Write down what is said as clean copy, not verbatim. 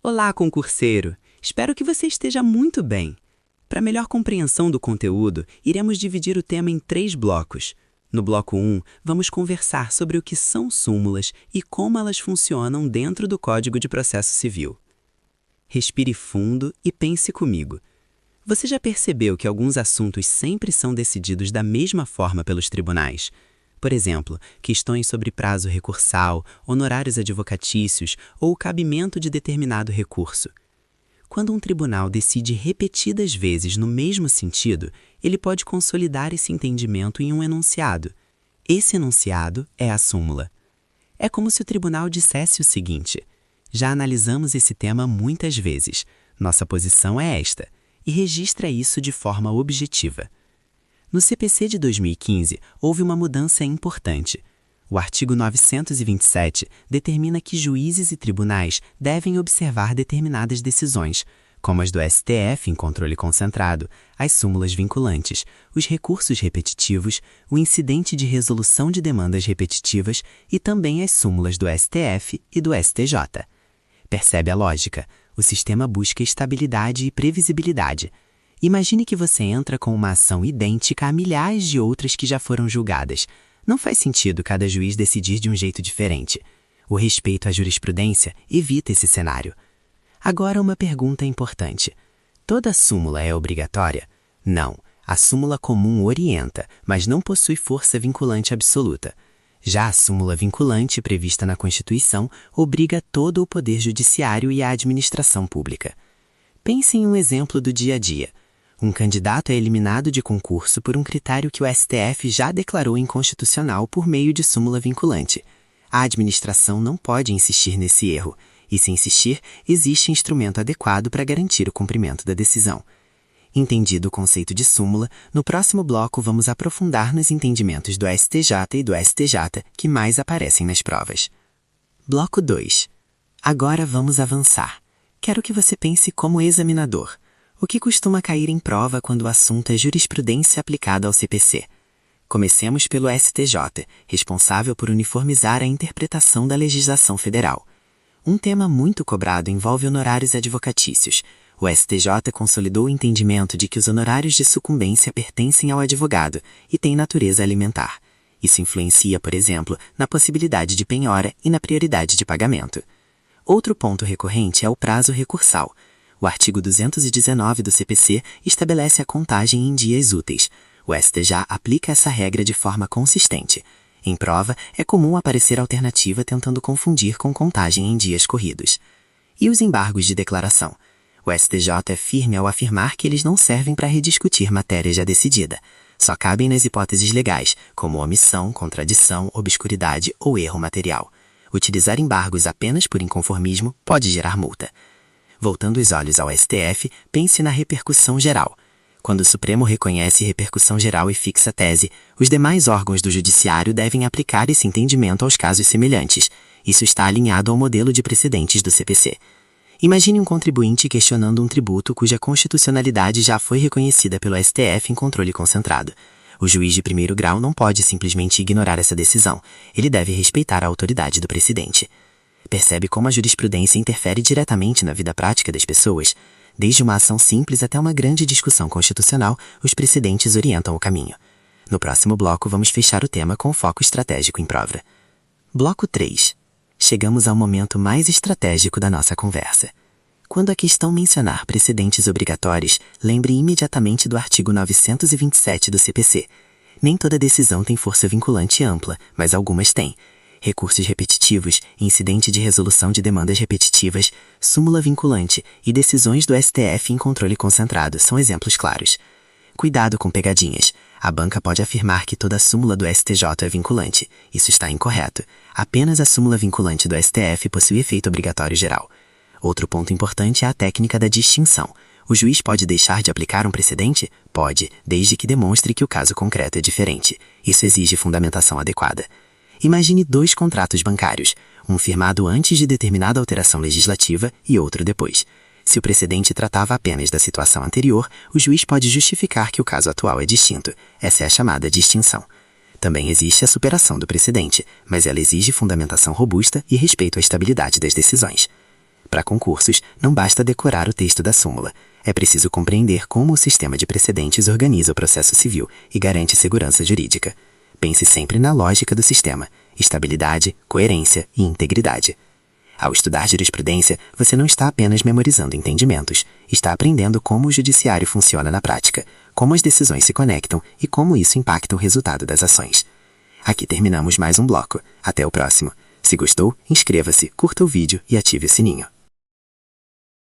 Olá, concurseiro! Espero que você esteja muito bem. Para melhor compreensão do conteúdo, iremos dividir o tema em 3 blocos. No bloco 1, vamos conversar sobre o que são súmulas e como elas funcionam dentro do Código de Processo Civil. Respire fundo e pense comigo. Você já percebeu que alguns assuntos sempre são decididos da mesma forma pelos tribunais? Por exemplo, questões sobre prazo recursal, honorários advocatícios ou o cabimento de determinado recurso. Quando um tribunal decide repetidas vezes no mesmo sentido, ele pode consolidar esse entendimento em um enunciado. Esse enunciado é a súmula. É como se o tribunal dissesse o seguinte: já analisamos esse tema muitas vezes, nossa posição é esta, e registra isso de forma objetiva. No CPC de 2015, houve uma mudança importante. O artigo 927 determina que juízes e tribunais devem observar determinadas decisões, como as do STF em controle concentrado, as súmulas vinculantes, os recursos repetitivos, o incidente de resolução de demandas repetitivas e também as súmulas do STF e do STJ. Percebe a lógica? O sistema busca estabilidade e previsibilidade. Imagine que você entra com uma ação idêntica a milhares de outras que já foram julgadas. Não faz sentido cada juiz decidir de um jeito diferente. O respeito à jurisprudência evita esse cenário. Agora uma pergunta importante. Toda súmula é obrigatória? Não. A súmula comum orienta, mas não possui força vinculante absoluta. Já a súmula vinculante prevista na Constituição obriga todo o Poder Judiciário e a administração pública. Pense em um exemplo do dia a dia. Um candidato é eliminado de concurso por um critério que o STF já declarou inconstitucional por meio de súmula vinculante. A administração não pode insistir nesse erro, e se insistir, existe instrumento adequado para garantir o cumprimento da decisão. Entendido o conceito de súmula, no próximo bloco vamos aprofundar nos entendimentos do STJ e do STJ que mais aparecem nas provas. Bloco 2. Agora vamos avançar. Quero que você pense como examinador. O que costuma cair em prova quando o assunto é jurisprudência aplicada ao CPC? Comecemos pelo STJ, responsável por uniformizar a interpretação da legislação federal. Um tema muito cobrado envolve honorários advocatícios. O STJ consolidou o entendimento de que os honorários de sucumbência pertencem ao advogado e têm natureza alimentar. Isso influencia, por exemplo, na possibilidade de penhora e na prioridade de pagamento. Outro ponto recorrente é o prazo recursal. O artigo 219 do CPC estabelece a contagem em dias úteis. O STJ aplica essa regra de forma consistente. Em prova, é comum aparecer alternativa tentando confundir com contagem em dias corridos. E os embargos de declaração? O STJ é firme ao afirmar que eles não servem para rediscutir matéria já decidida. Só cabem nas hipóteses legais, como omissão, contradição, obscuridade ou erro material. Utilizar embargos apenas por inconformismo pode gerar multa. Voltando os olhos ao STF, pense na repercussão geral. Quando o Supremo reconhece repercussão geral e fixa tese, os demais órgãos do Judiciário devem aplicar esse entendimento aos casos semelhantes. Isso está alinhado ao modelo de precedentes do CPC. Imagine um contribuinte questionando um tributo cuja constitucionalidade já foi reconhecida pelo STF em controle concentrado. O juiz de primeiro grau não pode simplesmente ignorar essa decisão. Ele deve respeitar a autoridade do precedente. Percebe como a jurisprudência interfere diretamente na vida prática das pessoas? Desde uma ação simples até uma grande discussão constitucional, os precedentes orientam o caminho. No próximo bloco, vamos fechar o tema com foco estratégico em prova. Bloco 3. Chegamos ao momento mais estratégico da nossa conversa. Quando a questão mencionar precedentes obrigatórios, lembre imediatamente do artigo 927 do CPC. Nem toda decisão tem força vinculante ampla, mas algumas têm. Recursos repetitivos, incidente de resolução de demandas repetitivas, súmula vinculante e decisões do STF em controle concentrado são exemplos claros. Cuidado com pegadinhas. A banca pode afirmar que toda súmula do STJ é vinculante. Isso está incorreto. Apenas a súmula vinculante do STF possui efeito obrigatório geral. Outro ponto importante é a técnica da distinção. O juiz pode deixar de aplicar um precedente? Pode, desde que demonstre que o caso concreto é diferente. Isso exige fundamentação adequada. Imagine 2 contratos bancários, um firmado antes de determinada alteração legislativa e outro depois. Se o precedente tratava apenas da situação anterior, o juiz pode justificar que o caso atual é distinto. Essa é a chamada distinção. Também existe a superação do precedente, mas ela exige fundamentação robusta e respeito à estabilidade das decisões. Para concursos, não basta decorar o texto da súmula. É preciso compreender como o sistema de precedentes organiza o processo civil e garante segurança jurídica. Pense sempre na lógica do sistema, estabilidade, coerência e integridade. Ao estudar jurisprudência, você não está apenas memorizando entendimentos, está aprendendo como o judiciário funciona na prática, como as decisões se conectam e como isso impacta o resultado das ações. Aqui terminamos mais um bloco. Até o próximo. Se gostou, inscreva-se, curta o vídeo e ative o sininho.